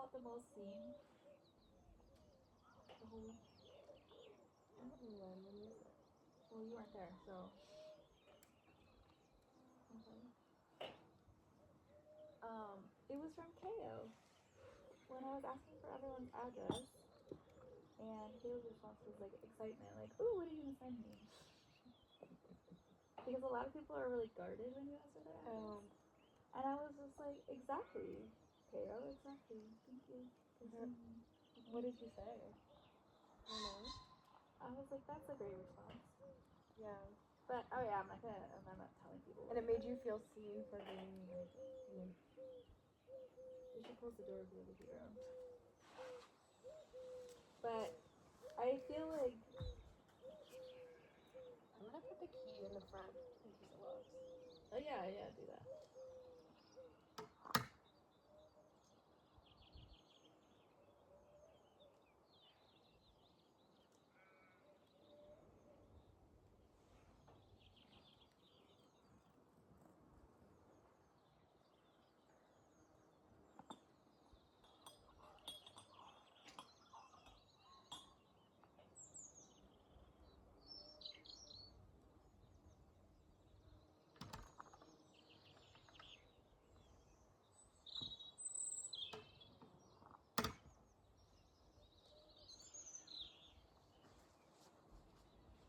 felt the most seen the whole week? When was it? Well, you weren't there, so. Okay. It was from KO. When I was asking for everyone's address, and Kayla's response was like excitement, like, "Ooh, what are you gonna send me?" Because a lot of people are really guarded when you ask for their address. And I was just like, exactly, KO, exactly. Thank you for seeing me. What did you say? I don't know. I was like, that's a great response. Yeah. But oh yeah, I'm not telling people. And it made you feel seen for being like, you know. You should close the door if you have a heater on. But I feel like I'm gonna put the key in the front in case it locks. oh yeah, do that.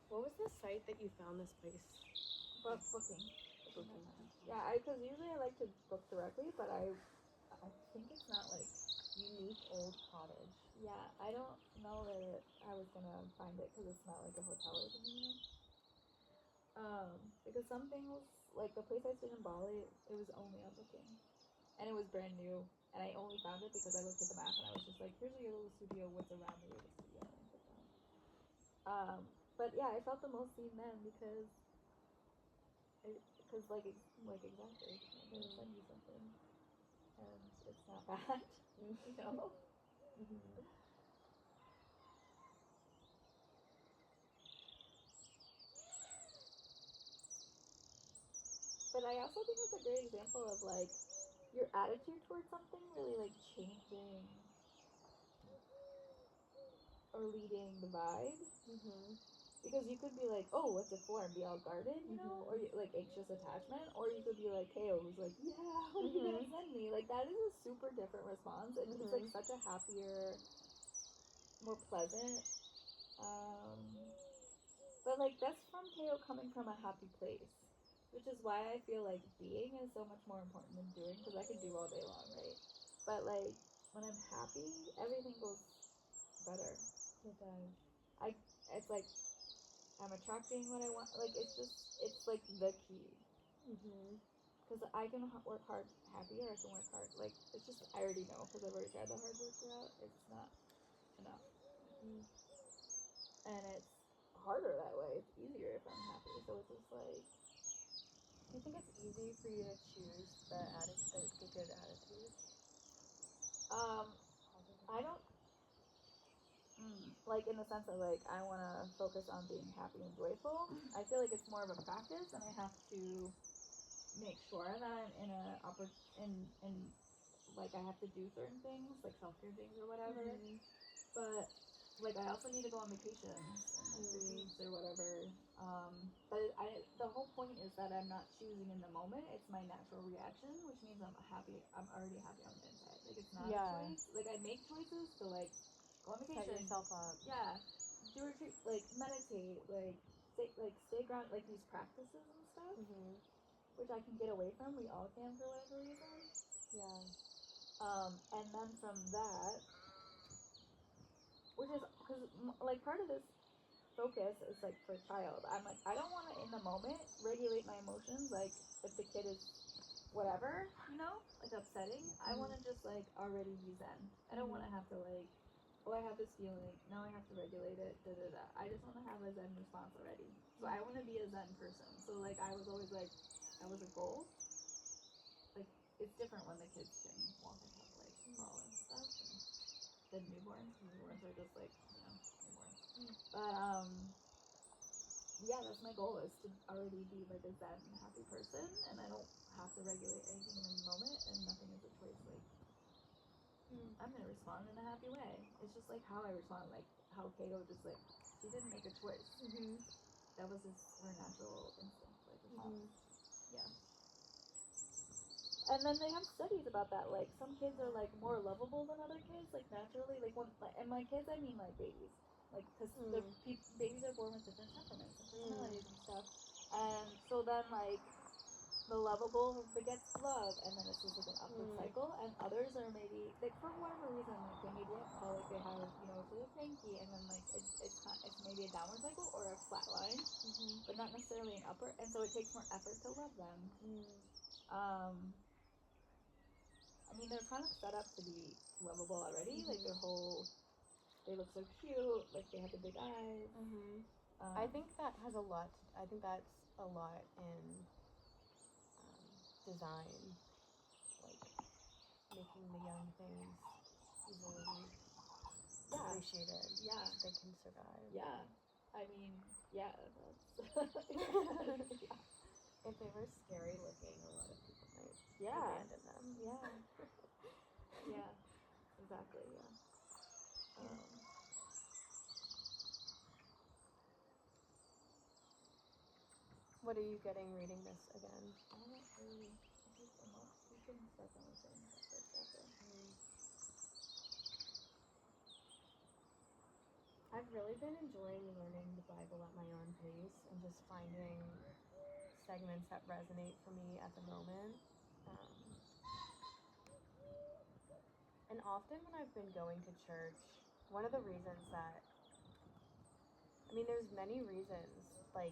What was the site that you found this place? But booking. Booking. Yeah, because usually I like to book directly, but I think it's not like Unique old cottage. yeah, I don't know that I was gonna find it because it's not like a hotel or something, you know. Because some things like the place I stayed in Bali, it was only on booking, and it was brand new, and I only found it because I looked at the map and I was just like, here's a little studio, what's around the yoga studio, and I took that. But yeah, I felt the most seen then because like exactly, I'm gonna send you something, and it's not bad, you know. Mm-hmm. But I also think it's a great example of like your attitude towards something really like changing or leading the vibe. Mm-hmm. Because you could be like, oh, what's it for? And be all guarded, you know? Or like anxious attachment. Or you could be like, KO, who's like, yeah, what are you going to send me? Like, that is a super different response. And it's like such a happier, more pleasant. But like, that's from KO coming from a happy place. Which is why I feel like being is so much more important than doing. Because I could do all day long, right? But like, when I'm happy, everything goes better. It does. It's like, I'm attracting what I want. Like, it's like the key. Because I can work hard happy, or I can work hard. Like, it's just, I already know because I've already tried the hard work route. It's not enough. And it's harder that way. It's easier if I'm happy. So it's just like. Do you think it's easy for you to choose the good attitude? I don't. Like, in the sense of, like, I want to focus on being happy and joyful. I feel like it's more of a practice, and I have to make sure that I'm in like I have to do certain things, like self-care things or whatever. But like I also need to go on vacations and like retreats or whatever. But the whole point is that I'm not choosing in the moment. It's my natural reaction, which means I'm happy. I'm already happy on the inside. Like, it's not a choice. Like, I make choices to like go on vacation, set yourself up. Yeah, do retreat, like meditate, like stay grounded, like these practices and stuff, which I can get away from. We all can for whatever reason. Yeah. And then from that, which is because like part of this focus is like for child. I'm like, I don't want to in the moment regulate my emotions. Like, if the kid is whatever, you know, like upsetting, I want to just like already be zen. I don't want to have to like, oh, I have this feeling, now I have to regulate it, da da da. I just want to have a zen response already. So I want to be a zen person. So like I was always like, that was a goal. Like, it's different when the kids can walk and talk, like crawl and stuff, and the newborns are just like, you know, newborns. But yeah, that's my goal, is to already be like a zen happy person, and I don't have to regulate anything in the moment, and nothing is a choice. Like, I'm gonna respond in a happy way. It's just like how I respond, like how Kato just like she didn't make a choice. That was just her natural instinct, like response. Yeah. And then they have studies about that. Like some kids are like more lovable than other kids, like naturally. Like when, and my kids, I mean like babies, like because the babies are born with different temperaments and personalities and stuff. And so then like the lovable begets love, and then it's just like an upward cycle. And others are maybe like for whatever reason, like they maybe have colic, they have so they're cranky, and then like it's maybe a downward cycle or a flat line, but not necessarily an upper. And so it takes more effort to love them. I mean, they're kind of set up to be lovable already. Like their whole, they look so cute. Like they have the big eyes. I think that has a lot. I think that's a lot in design, like making the young things easily appreciated. Yeah. So they can survive. Yeah. I mean, yeah. That's yeah. If they were scary looking, a lot of people might abandon them. Yeah. Yeah. Exactly. Yeah. What are you getting reading this again? I don't really. We can start on the same first chapter. I've really been enjoying learning the Bible at my own pace and just finding segments that resonate for me at the moment. And often when I've been going to church, one of the reasons that, I mean, there's many reasons, like,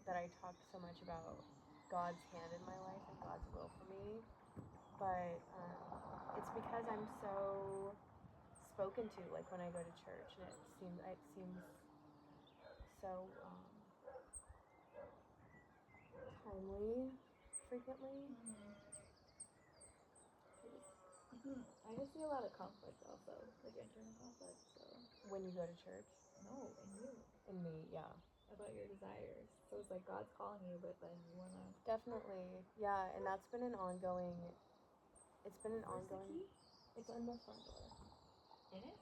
that I talk so much about God's hand in my life and God's will for me, but it's because I'm so spoken to, like, when I go to church, and it seems so timely frequently. I just see a lot of conflict also, like internal conflict. So when you go to church? No, in you. In me, yeah. About your desires. So it's like God's calling you, but then you wanna. Definitely, yeah, and that's been an ongoing. It's been an Where's ongoing. The key? It's on the front door. In it?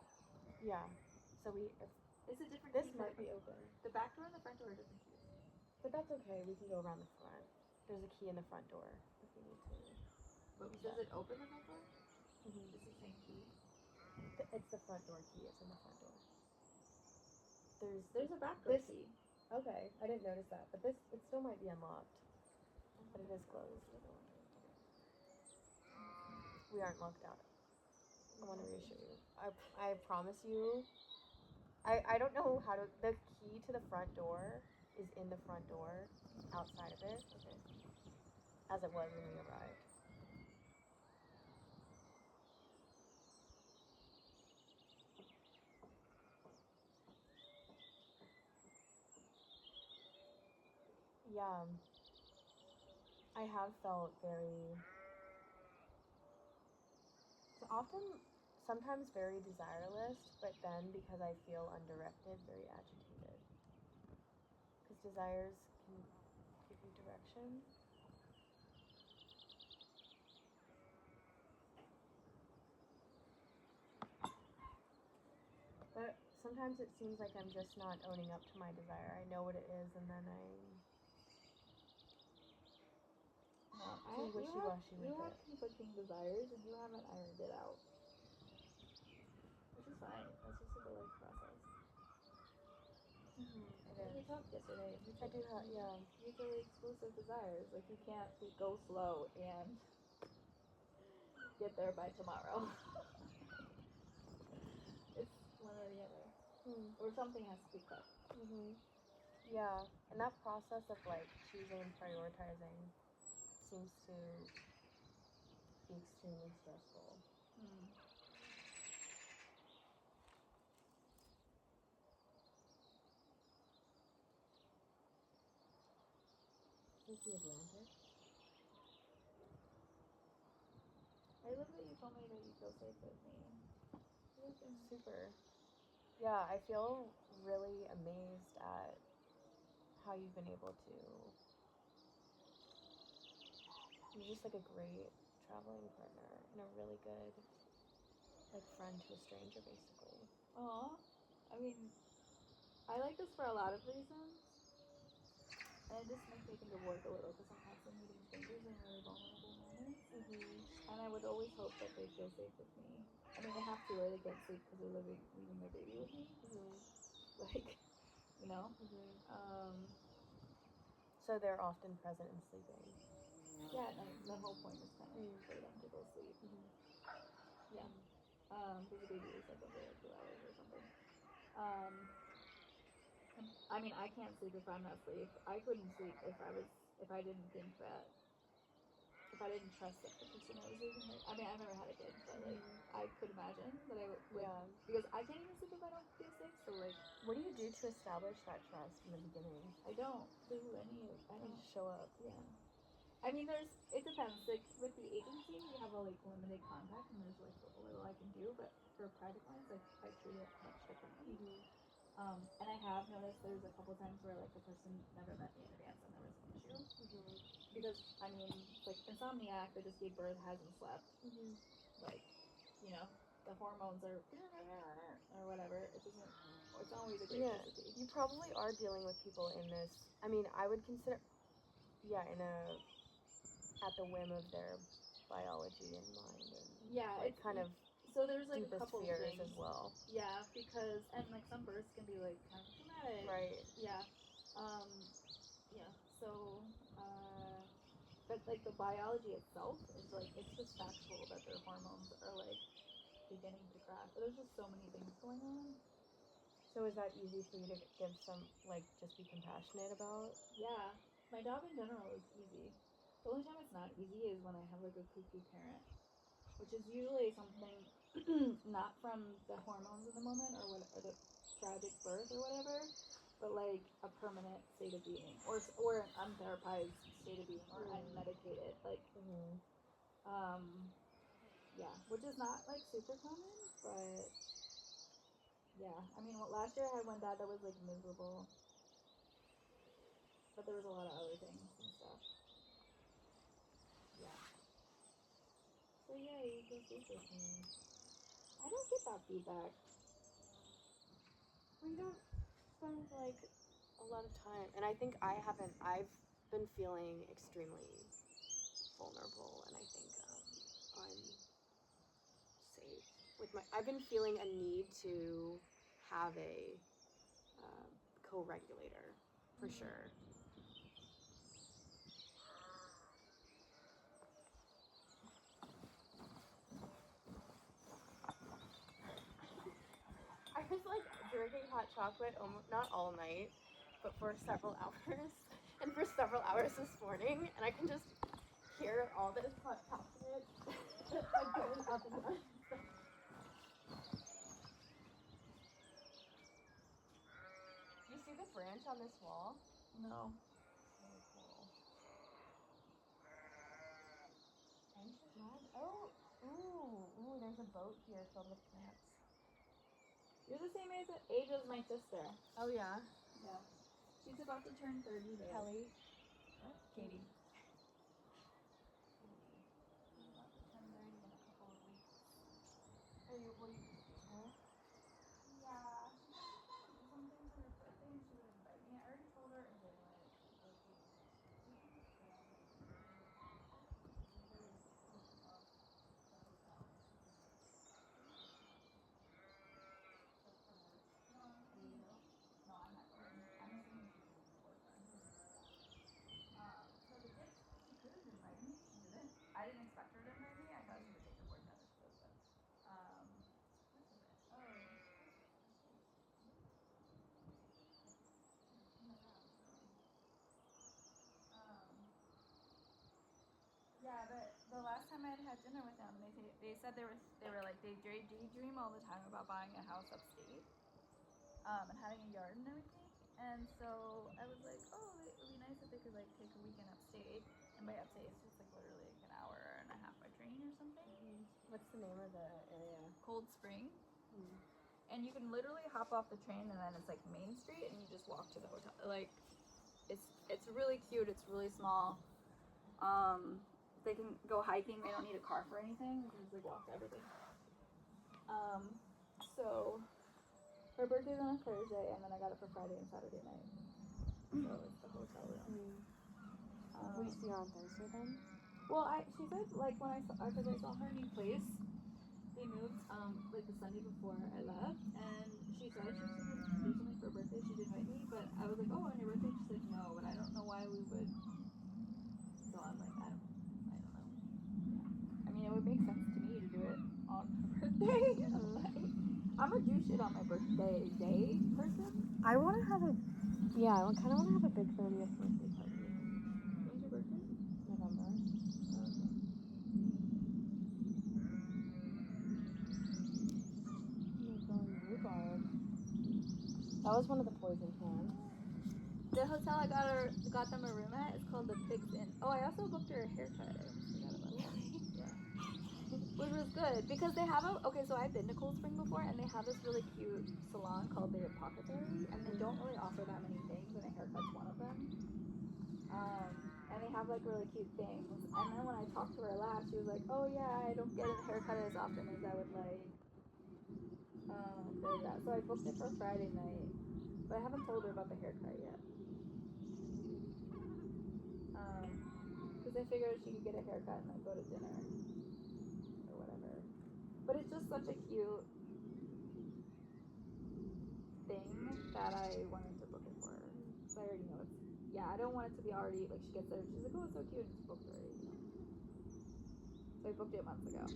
Yeah. So It's a different. This key might be open. The back door and the front door are different keys. But that's okay. We can go around the front. There's a key in the front door if we need to. But does it open the front door? Mm-hmm. It's the same key. It's the front door key. It's in the front door. There's a back door key. Okay, I didn't notice that, but it still might be unlocked. But it is closed. We aren't locked out. I want to reassure you. I promise you. I don't know how to. The key to the front door is in the front door, outside of it. Okay. As it was when we arrived. Yeah. I have felt sometimes very desireless, but then because I feel undirected, very agitated. Because desires can give you direction. But sometimes it seems like I'm just not owning up to my desire. I know what it is, and then I'm wishy-washy with it. You have conflicting desires, and you haven't ironed it out. Which is fine. That's just like a life process. We talked yesterday. Mutually exclusive desires. Like you can't go slow and get there by tomorrow. It's one or the other. Or something has to be cut. Yeah, and that process of like choosing and prioritizing seems to be extremely stressful. Is the Atlantic? I love that you told me that you feel safe with me. Super. Yeah, I feel really amazed at how you've been able to. You're just like a great traveling partner and a really good Like friend to a stranger, basically. Aw. I mean, I like this for a lot of reasons. And it just makes me think of work a little because I'm constantly meeting strangers in really vulnerable moments. And I would always hope that they feel safe with me. I mean, they have to, right? They can't sleep because they're leaving their baby with me. Like, you know? So they're often present and sleeping. Yeah, at night. The whole point is kind of for them to go sleep. Yeah. Because the baby is like every like 2 hours or something. I mean, I can't sleep if I'm not asleep. I couldn't sleep if I didn't think that, if I didn't trust that the person I was leaving with. I mean, I've never had a kid, but like, I could imagine that I would, like, because I can't even sleep if I don't feel safe. So like, what do you do to establish that trust in the beginning? I don't do any. I don't just show up. Yeah. I mean, it depends. Like with the agency, we have a like limited contact, and there's like a little I can do. But for private clients, I treat it much differently. And I have noticed there's a couple times where like the person never met me in advance, and there was an issue. Because I mean, like insomniac that just gave birth hasn't slept. Like, you know, the hormones are or whatever. It doesn't. It's always a great recipe. You probably are dealing with people in this. I mean, I would consider, at the whim of their biology and mind, and like kind of so there's like a deepest couple fears things as well. Yeah, because and like some births can be like kind of traumatic. Right. Yeah. Yeah. So, but like the biology itself is like it's just factual that their hormones are like beginning to crash. But there's just so many things going on. So is that easy for you to give some, like, just be compassionate about? Yeah. My job in general is easy. The only time it's not easy is when I have like a cuckoo parent, which is usually something not from the hormones in the moment or the tragic birth or whatever, but like a permanent state of being or an untherapized state of being or unmedicated, like yeah, which is not like super common, but yeah. I mean, last year I had one dad that was like miserable, but there was a lot of other things and stuff. Yeah. So yeah, you go sleep with me. I don't get that feedback. We don't spend like a lot of time, and I think I've been feeling extremely vulnerable, and I think unsafe with I've been feeling a need to have a co-regulator for sure. I was like drinking hot chocolate not all night, but for several hours, and for several hours this morning, and I can just hear all this hot chocolate like going up and down. Do you see the branch on this wall? No. Really cool. Oh, ooh, there's a boat here filled with plants. You're the same age as my sister. Oh yeah? Yeah. She's about to turn 30 today. Kelly? What? Katie. She's about to turn 30 in a couple of weeks. What are you, school? Yeah, she said she was gonna do something for her birthday and she would invite me. I already told her in January that she's like, hey, we can just plan like a dinner. Either like pick up the hotel and she can like stay or she wants to come just for work. No, I'm assuming no, I'm not going. I'm assuming she's going to work then. So the gift, she could have invited me. She didn't. I didn't expect her to invite me. I thought she would take her boyfriend if she goes, but where's the bed? Oh, in the room. Yeah, but the last time I had dinner with them, they said they were like they daydream all the time about buying a house upstate, and having a yard and everything. And so I was like, oh, it would be nice if they could like take a weekend upstate. And by upstate, it's just like literally like an hour and a half by train or something. What's the name of the area? Cold Spring. And you can literally hop off the train and then it's like Main Street and you just walk to the hotel. Like, it's really cute. It's really small. They can go hiking. They don't need a car for anything. You can just like walk to everything. So her birthday's on a Thursday, and then I got it for Friday and Saturday night. So it's the hotel room. We see her on Thursday then? Well, she said like when because I saw her new place. They moved like the Sunday before I left, and she said she was gonna do something for her birthday. She'd invite me, but I was like, oh, on your birthday? She's like, no, but I don't know why we would. So I'm like, I don't know. Yeah. I mean, it would make sense to me to do it on her birthday. I'm a do shit on my birthday day person. I want to have I kind of want to have a big 30th birthday party. When's your birthday? November. Rhubarb. That was one of the poison cans. The hotel I got them a room at is called the Pigs Inn. Oh, I also booked her a haircut. I almost forgot about that. Yeah. Which was good because they have so I've been to Cold Spring before, and they have this really cute salon called the Apothecary, and they don't really offer that many things, and a haircut's one of them. And they have like really cute things. And then when I talked to her last, she was like, "Oh yeah, I don't get a haircut as often as I would like." So I booked it for Friday night, but I haven't told her about the haircut yet. Because I figured she could get a haircut and then go to dinner or whatever. But it's just such a cute thing that I wanted to book it for her. So I already know it's. Yeah, I don't want it to be already like she gets there and she's like, oh, it's so cute, and it's booked already. You know? So I booked it months ago.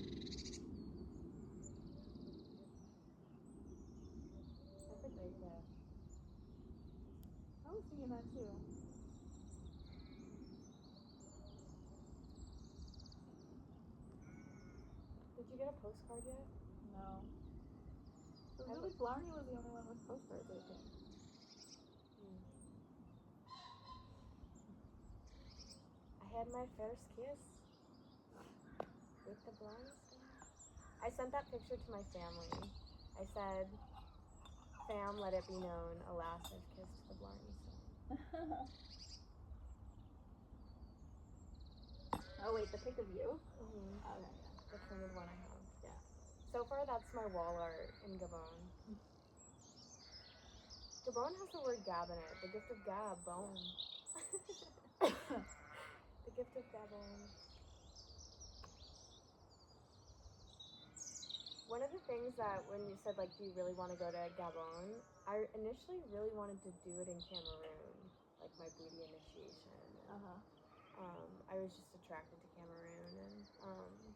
That's a great gift. I was thinking that too. Did you get a postcard yet? No. So really, Blarney was the only one with postcards, I think. I had my first kiss with the Blarney stamp. I sent that picture to my family. I said, "Fam, let it be known, alas, I've kissed the Blarney stamp." Oh wait, the pic of you? Mm-hmm. Okay, yeah. The printed one I have. Yeah. So far, that's my wall art in Gabon. Gabon has the word Gab in it. The gift of Gabon. The gift of Gabon. One of the things that when you said like, do you really want to go to Gabon? I initially really wanted to do it in Cameroon, like my booty initiation. And, I was just attracted to Cameroon, and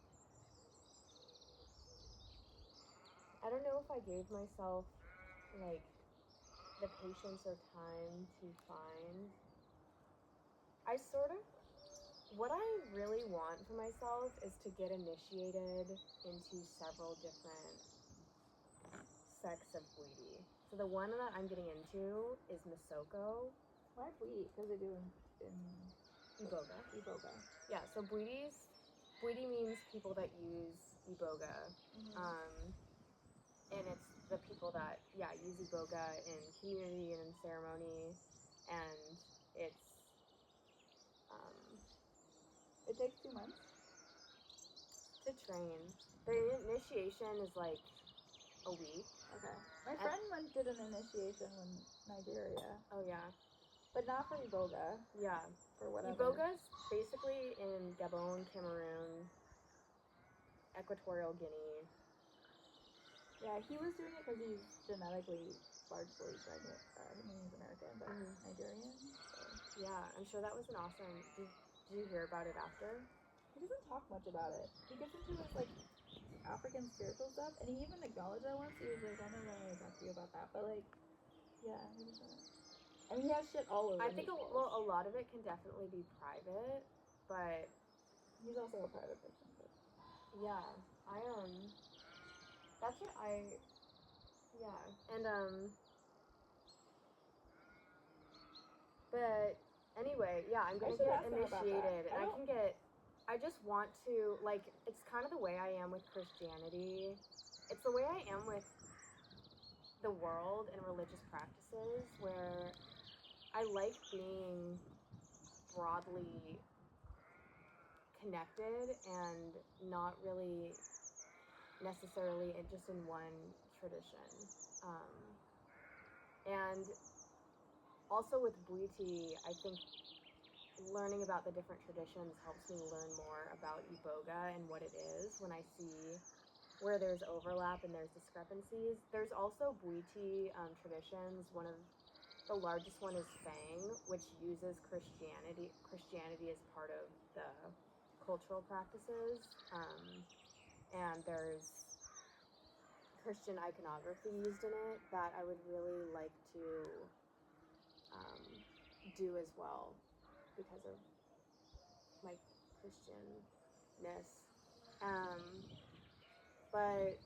I don't know if I gave myself like the patience or time to find. What I really want for myself is to get initiated into several different sects of booty. So the one that I'm getting into is Misoko. Why booty? Because they do in Iboga. Iboga. Yeah, so booty means people that use Iboga. And it's the people that, use Iboga in community and in ceremony. And it's, it takes 2 months to train. The initiation is like a week. Okay. My friend did an initiation in Nigeria. Oh, yeah. But not for Iboga. Yeah. For whatever. Iboga's basically in Gabon, Cameroon, Equatorial Guinea. Yeah, he was doing it because he's genetically largely pregnant. I mean, he's American, but Nigerian. So. Yeah, I'm sure that was an awesome. Did you hear about it after? He doesn't talk much about it. He gets into his like African spiritual stuff, and he even acknowledged that once. He was like, "I'm not gonna really talk to you about that," but like, yeah, he doesn't. I mean, he has shit all over. I think a lot of it can definitely be private, but he's also a private person. But yeah, that's what and but anyway, yeah, I'm gonna get initiated, and I just want to, like, it's kind of the way I am with Christianity. It's the way I am with the world and religious practices, where I like being broadly connected and not really necessarily just in one tradition. And also with Bwiti, I think learning about the different traditions helps me learn more about Iboga and what it is when I see where there's overlap and there's discrepancies. There's also Bwiti traditions. One of the largest one is Fang, which uses Christianity as part of the cultural practices. And there's Christian iconography used in it that I would really like to do as well because of my Christianness. But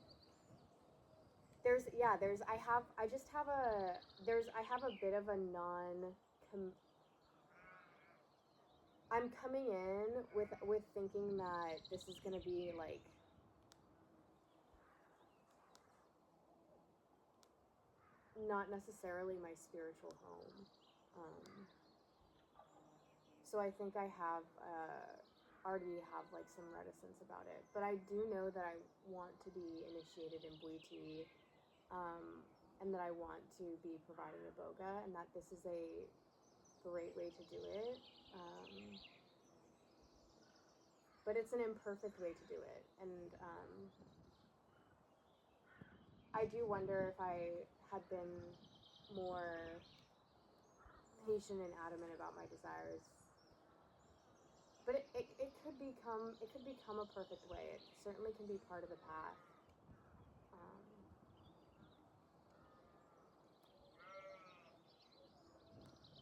I have a bit of a I'm coming in with thinking that this is gonna be like not necessarily my spiritual home. So I think I have already have like some reticence about it. But I do know that I want to be initiated in Bwiti, and that I want to be providing Iboga, and that this is a great way to do it. But it's an imperfect way to do it, and I do wonder if I had been more patient and adamant about my desires. But it could become a perfect way. It certainly can be part of the path.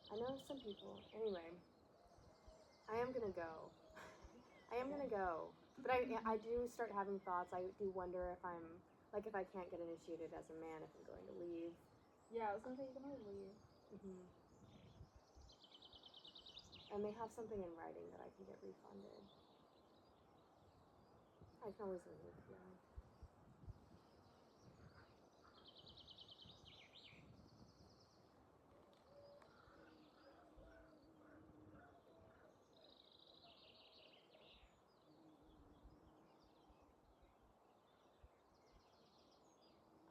I know some people. Anyway, I am gonna go. I am gonna go. But I do start having thoughts. I do wonder if I'm like if I can't get initiated as a man, if I'm going to leave. Yeah, I was gonna say you can always leave. And they have something in writing that I can get refunded. I can always leave, yeah.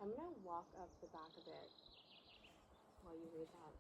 I'm gonna walk up the back of it while you read that.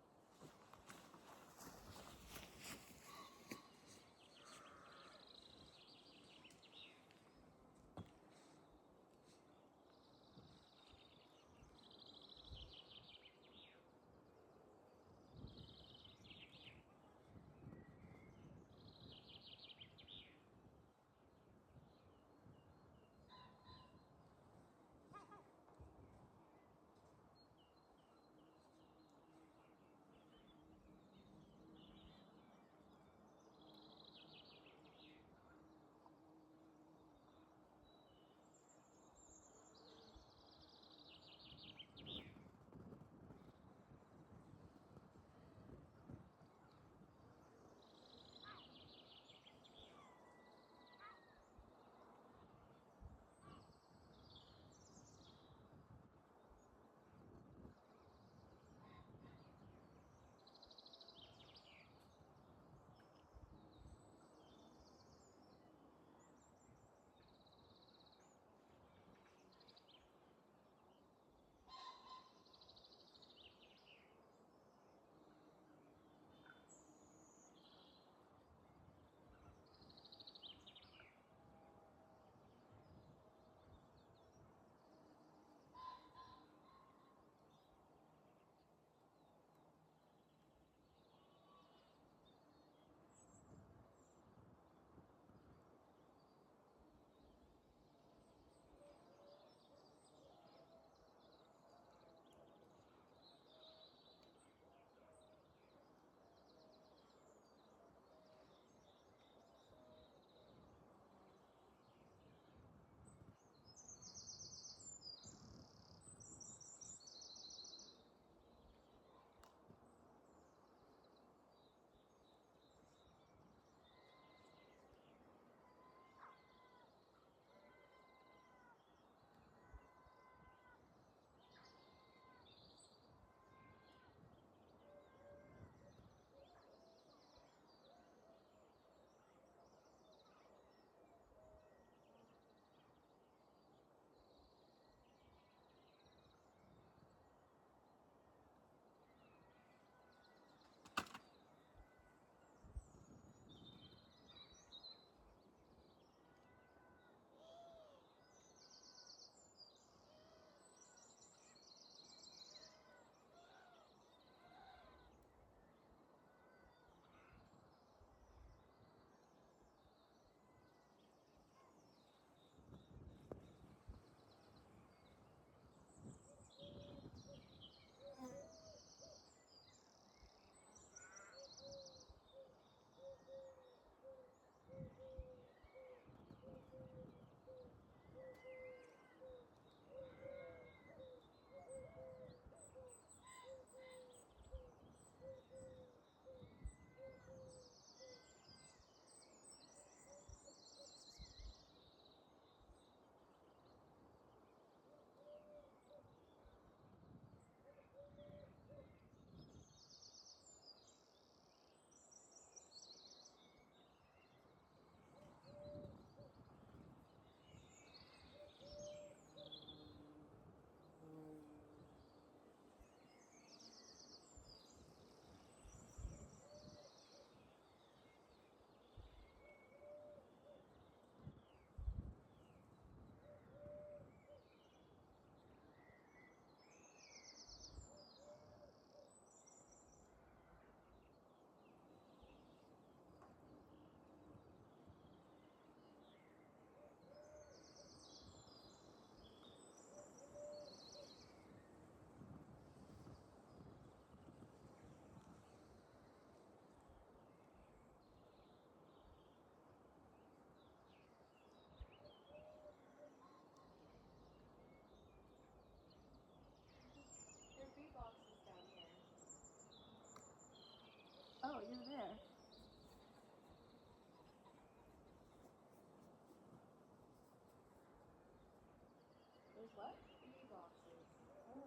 What? Bee boxes. Oh.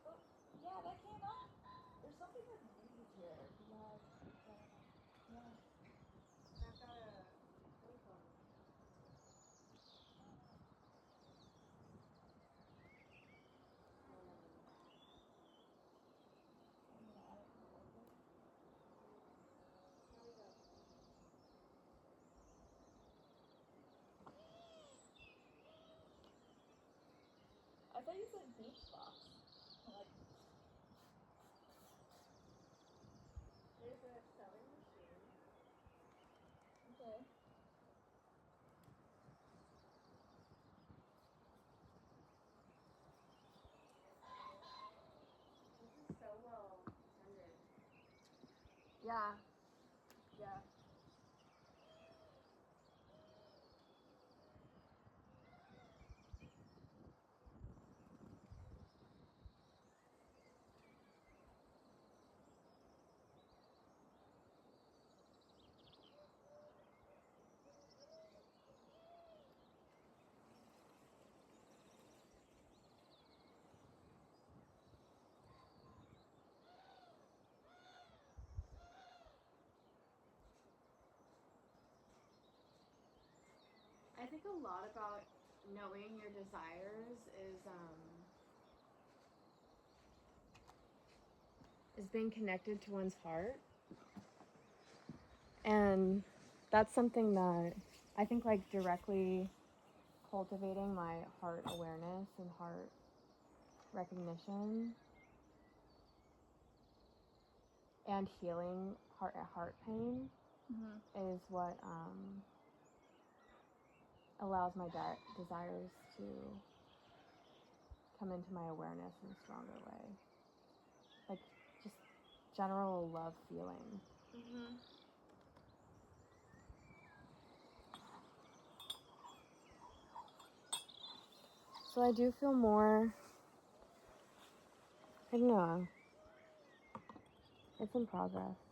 Oh, yeah, that came up. There's something with bees here. Beehive. I don't know. Yeah. I've got a honeycomb. I'm gonna add it to the order. How we go? I thought you said beach box. I'm like, There's a sewing machine. okay. This is so well tended. Yeah. Yeah. I think a lot about knowing your desires is being connected to one's heart. And that's something that I think, like, directly cultivating my heart awareness and heart recognition and healing heart pain Mm-hmm. is what allows my desires to come into my awareness in a stronger way. Like, just general love feeling. Mm-hmm. So I do feel more, I don't know, it's in progress.